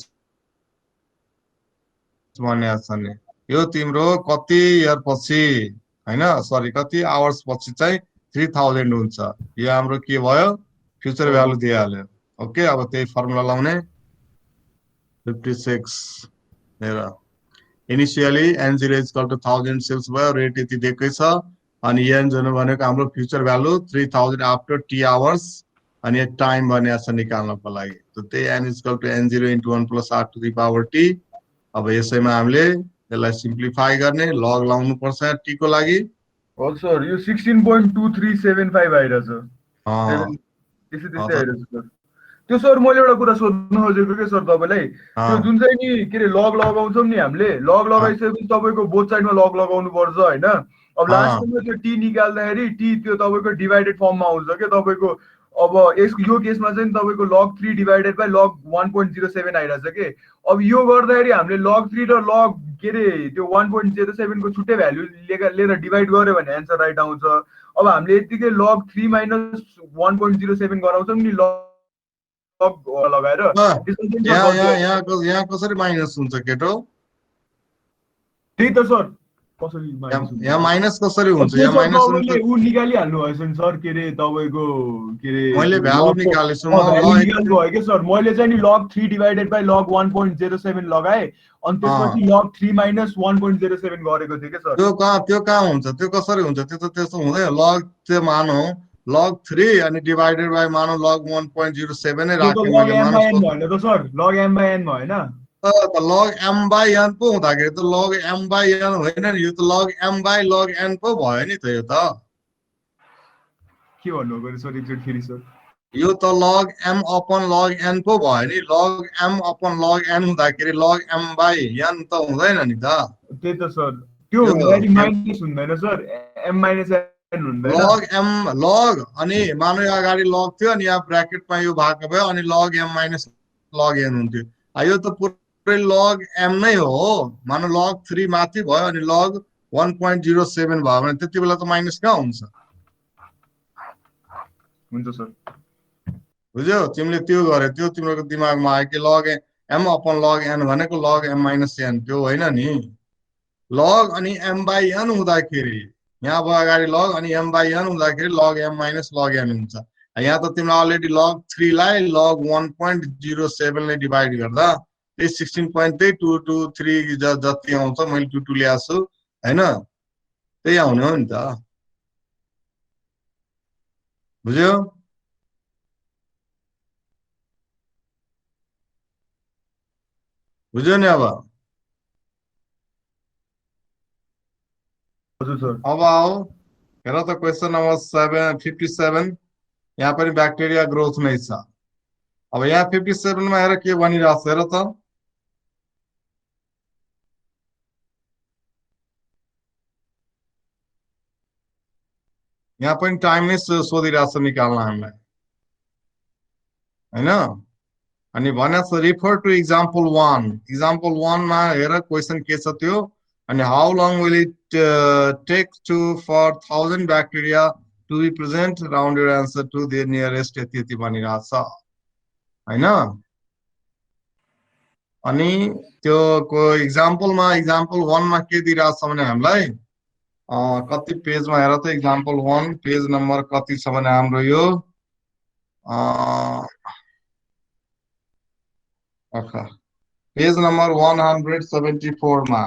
A: भनेको छ नि यो तिम्रो कति इयर पछि हैन सरी कति आवर्स पछि चाहिँ 3000 हुन्छ यो हाम्रो के भयो फ्युचर भ्यालु दिइहाल्यो ओके अब त्यही फर्मुला लाउने 56 हेर initially n0 is equal to 1000 cells भयो रेट यति दिएकै छ अनि n0 भनेको हाम्रो future value 3000 after t hours अनि टाइम भनेको छ निकाल्नको लागि त त्यही n is equal to n0 into 1 plus r to the power t अब यसैमा हामीले यसलाई सिम्प्लिफाई गर्ने लग लाउनु पर्छ t को लागि
E: हो सर यो 16.2375 आइरहेछ त्यसै त्यसै आइरहेछ सर त्यो सर मैले एउटा कुरा सोध्न खोजेको के सर तपाईलाई त्यो जुन चाहिँ नि के रे लग लगाउँछौं नि हामीले लग लगाइसकेपछि तपाईको बोथ साइडमा लग लगाउनु पर्छ हैन अब लास्टमा त्यो टी निकाल्दाखेरि टी त्यो तपाईको डिवाइडेड फर्ममा आउँछ के तपाईको अब यो केसमा चाहिँ तपाईको log 3 डिवाइडेड बाइ log 1.07 आइरहेछ के अब यो गर्दाखेरि हामीले log 3 र log के रे त्यो 1.07 को छुट्टै भ्यालु लिएर डिवाइड गर्यो भने आन्सर राइट आउँछ अब हामीले यतिकै log 3 minus 1.07 गराउँछौं नि log लगाएर
A: यहाँ कसरी माइनस हुन्छ केटो
E: त्यही त सर कसरी माइनस
A: यहाँ माइनस कसरी हुन्छ यहाँ माइनस हुन्छ
E: उ निकाली हाल्नु भएछ नि सर के रे तपाईको के रे
A: मैले भ्यालु निकालेछु
E: निकाल्नु भयो के सर मैले चाहिँ नि log 3 डिवाइडेड बाइ log 1.07 लगाए अनि त्यसपछि log 3 minus 1.07 गरेको थिए के सर
A: त्यो कहाँ हुन्छ त्यो कसरी हुन्छ त्यो त त्यस्तो हुँदैन लग त्यो मानौ log 3 अनि डिवाइडेड बाइ मानौ log 1.07 नै राख्यो मैले
E: मानौ भने त sir log m by n भएन
A: त log m by n पो हुँदाखेरि त log m by n होइन नि यो त log m by log n पो भयो नि त यो त
E: के भन्नु गरे सर एकचोटि फेरि सर
A: यो त log m upon log n पो भयो नि log m upon log n हुँदाखेरि log m by n त हुँदैन नि त
E: त्यही त सर त्यो हुँदाखेरि माइनस हुँदैन सर m minus n हुँदैन
A: log m log अनि मानौ अगाडि log थियो अनि यहाँ ब्र्याकेटमा यो भाग भयो अनि log m minus log n हुन्थ्यो यो त पुरै log m नै हो मानौ log 3 माथि भयो अनि log 1.07 भयो भने त्यति बेला त माइनस कहाँ हुन्छ
E: हुन्छ सर
A: बुझ्यौ तिमीले त्यो गरे त्यो तिम्रो दिमागमा आयो कि log m upon log n भनेको log m minus n त्यो होइन नि log अनि m by n हुँदाखेरि यहाँ भयो अगाडि log अनि m by n हुँदाखेरि log m minus log n हुन्छ यहाँ त तिमीले अलरेडी log 3 लाई log 1.07 ले डिवाइड गर्दा त्यही 16.223 जति आउँछ मैले 22 ल्याएको छु हैन त्यही आउने हो नि त बुझ्यौ बुझ्यौ नि अब
E: हजुर सर
A: अब आओ हेर त क्वेशन नम्बर 57 यहाँ पनि ब्याक्टेरिया ग्रोथ नै छ अब यहाँ 57 मा हेर के भनिरहेको छ हेर त यहाँ पनि टाइम नै सोधिरहेको छ निकाल्न हामीलाई हैन अनि भनेको छ रिफर टु एक्जाम्पल 1 मा हेर क्वेशन के छ त्यो and how long will it take for 1000 bacteria to be present? Round your answer to the nearest यति भनिरहेको छ हैन अनि त्यो को एक्जाम्पलमा एक्जाम्पल 1 मा के दिइरहेको छ भने हामीलाई कति पेजमा हेर त एक्जाम्पल 1 पेज नम्बर कति छ भने हाम्रो यो पेज नम्बर 174 मा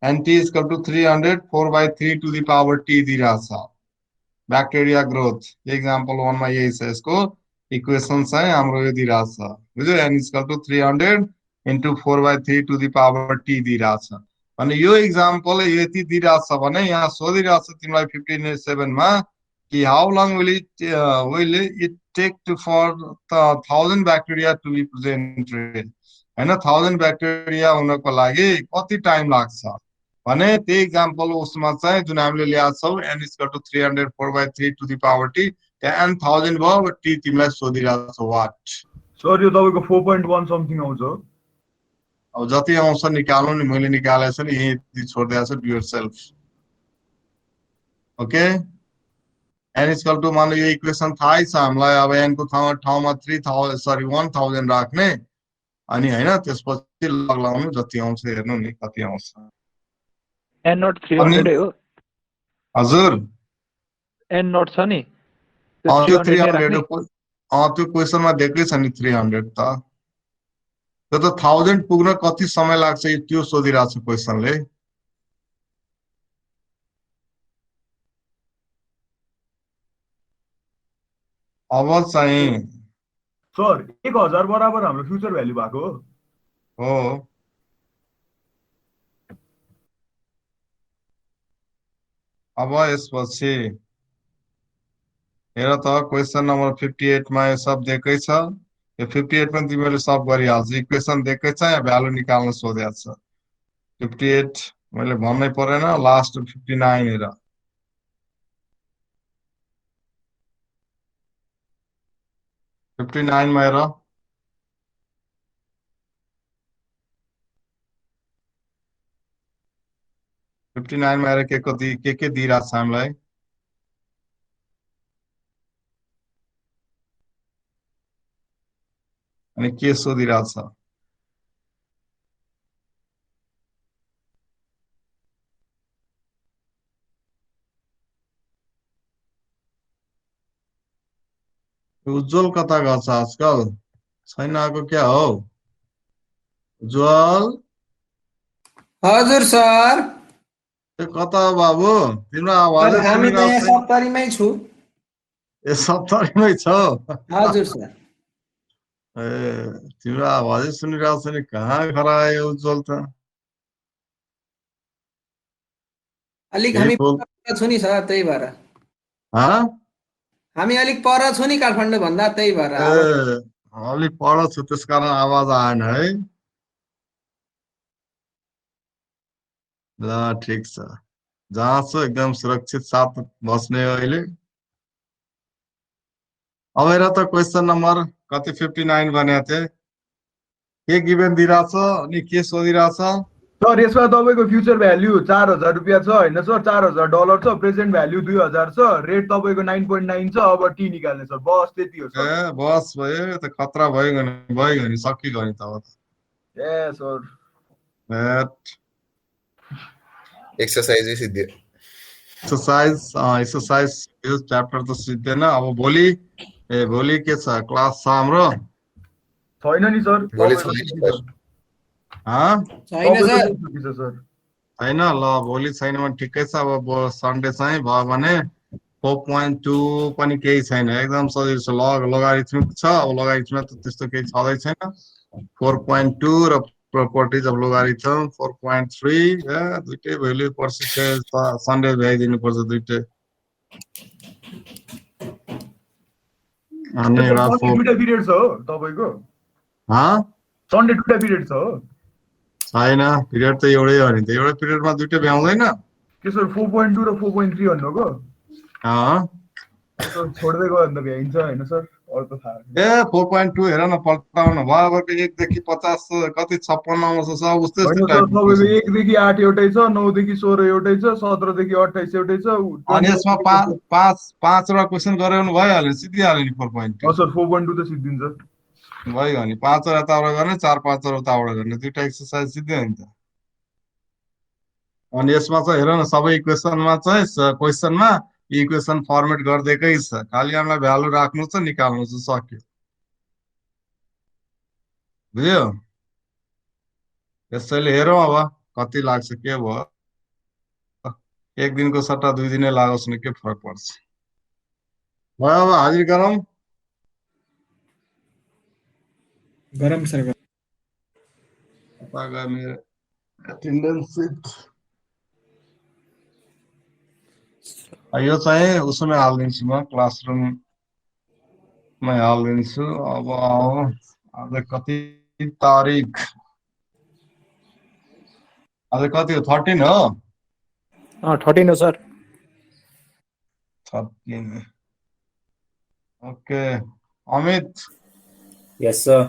A: and t is equal to 300 4 by 3 to the power t दिइरहेको छ ब्याक्टेरिया ग्रोथ एक्जाम्पल 1 मा यही छ यसको इक्वेसन चाहिँ हाम्रो यो दिइरहेको छ बुझ्यौ n is equal to 300 into 4 by 3 to the power t दिइरहेको छ अनि यो एक्जाम्पल यति दिइरहेको छ भने यहाँ सोधिरहेको छ तिमीलाई 57 मा कि how long will it take for 1000 bacteria to be presented हैन 1000 ब्याक्टेरिया हुनको लागि कति टाइम लाग्छ भने त्यही एक्जाम्पल उसमा चाहिँ जुन हामीले ल्याएको छौ n is equal to 300 4 by 3 to the power t त्यहाँ n 1000 भयो t तिमीलाई सोधिरहेको छ वाट
E: सर यो तपाईको 4.1 समथिङ आउँछ
A: अब जति आउँछ निकाल्नु नि, मैले निकालेको छु नि यही छोडिदिएको छु, do it self. Okay, n equal to मान लो यो इक्वेसन थाहै छ हामीलाई, अब n को ठाउँमा 1000 राख्ने अनि हैन, त्यसपछि लग लगाउनु, जति आउँछ हेर्नु नि कति आउँछ।
D: n नट 300 हो,
A: हजुर
D: n नट छ नि
A: त्यो
D: 300 नै
A: 300
D: राख्ने।
A: त्यो क्वेसनमा देख्दै छ नि 300 त, त्यो त 1000 पुग्न कति समय लाग्छ त्यो सोधिरहेको छ क्वेसनले। अब चाहिँ
E: सर 1000 बराबर हाम्रो फ्युचर भ्यालु भएको हो।
A: हो अब यसपछि हेर त क्वेसन नम्बर 58 मा यो सब दिएकै छ, यो 58 पनि तिमीले सब गरिहाल्छ, इक्वेसन दिएकै छ, यहाँ भ्यालु निकाल्न सोधेको छ। 58 मैले भन्नै परेन, लास्ट 59 हेर, 59 मा हेर, के दिइरहेको छ हामीलाई, अनि के सोधिरहेको छ। उज्जवल कता गएको छ आजकल, छैन आएको क्या हो उज्जवल?
F: हजुर सर।
A: कता हो बाबु, तिम्रो
F: सर
A: आवाजै
F: हामी त यहाँ
A: सुनिरहेको छैन।
F: सप्तरीमै छु।
A: ए सप्तरीमै छौ?
F: हजुर सर।
A: ए तिम्रो आवाजै सुनिरहेको छैन, कहाँ खरायो उज्जवल त?
F: अलिक
A: केही
F: हामी
A: बोल।
F: पर छु नि सर, त्यही भएर। हामी अलिक पर छु नि काठमाडौँ भन्दा, त्यही भएर आवाज।
A: ए अलिक पर छु त्यसकारण आवाज आएन है। ल ठिक छ, जहाँ छु एकदम सुरक्षित साथ बस्ने हो अहिले। अब हेर त क्वेसन नम्बर कति 59 भनेको थिए, के गिभेन दिइरहेछ अनि के सोधिरहेछ?
E: सर यसमा तपाईँको फ्युचर भ्याल्यु 4000 रुपियाँ छ होइन सर, $4000 छ, प्रेजेन्ट भ्याल्यु 2000 छ, रेट तपाईँको 9.9 छ, अब टी निकाल्ने सर, बस त्यति हो सर।
A: ए बस भयो, यो त खतरा भयो नि सकिगयो नि त अब त।
E: ए सर
B: एक्सरसाइजै सिद्धियो।
A: एक्सरसाइज यो च्याप्टर त सिद्धिएन। अब भोलि के छ क्लास छ हाम्रो?
E: छैन नि सर,
B: भोलि
E: तपाईँको
B: छैन
E: छुट्टी
B: सर।
E: छ।
F: छैन
E: तपाईँको
F: सर।
E: चाहिँ छुट्टी छ सर।
A: छैन, ल भोलि छैन भने ठिकै छ। अब सन्डे चाहिँ भयो भने 4.2 पनि केही छैन, एकदम सजिलो छ, लोगारिथमिक छ। अब लोगारिथममा त त्यस्तो केही छँदै छैन। 4.2 र प्रोपर्टिज अफ लोगारिथम 4.3, दुइटै भ्यालु पर्सेन्टेज सन्डे भ्याइदिनु पर्छ दुइटै। अनि
E: सर,
A: एउटा
E: सन्डे 2टा पिरियड छ हो तपाईँको? सन्डे 2टा पिरियड छ हो?
A: छैन, पिरियड त एउटै हो नि त, एउटै पिरियडमा दुइटै भ्याउँदैन
E: के सर 4.2 र 4.3 भन्नुको? छोड्दै गयो भने त भ्याइन्छ होइन सर? अर्को थाहा
A: ए 4.2 हेर न, पल्टाउन भयो 1 देखि 50 कति 56 आउँछ सब उस्तै
E: होइन सर,
A: टाइपको
E: तपाईँको
A: क्वेसन।
E: 1 देखि 8 एउटै छ, 9 देखि 16 एउटै छ, 17 देखि 28 एउटै छ,
A: अनि यसमा 5वटा क्वेसन गऱ्यो भने भइहाल्यो, सिद्धिहाल्यो नि 4.2।
E: सर 4.2 त सिद्धिन्छ।
A: भयो नि 5वटा यताबाट गर्ने, 4-5वटा उताबाट गर्ने, दुइटा एक्सरसाइज सिद्धि हो नि त। अनि यसमा चाहिँ हेर न, सबै इक्वेसनमा चाहिँ क्वेसनमा इक्वेसन फर्मेट गरिदिएकै छ, खालि हामीलाई भ्यालु राख्नु छ, निकाल्नु छ, सक्यो। बुझ्यो? यसैले हेरौँ अब कति लाग्छ, के भयो। एक दिनको सट्टा 2 दिनै लागोस् न, के फरक पर्छ। भयो, अब हाजिर गरौँ।
C: गरम सर।
A: मेरो एटेन्डेन्स सिट यो चाहिँ उसमै हालिदिन्छु म, क्लासरुममै हालिदिन्छु। अब आज कति तारिक? आज कति हो? 13 हो?
D: 13 हो सर।
A: 13 ओके। अमित
G: यस सर।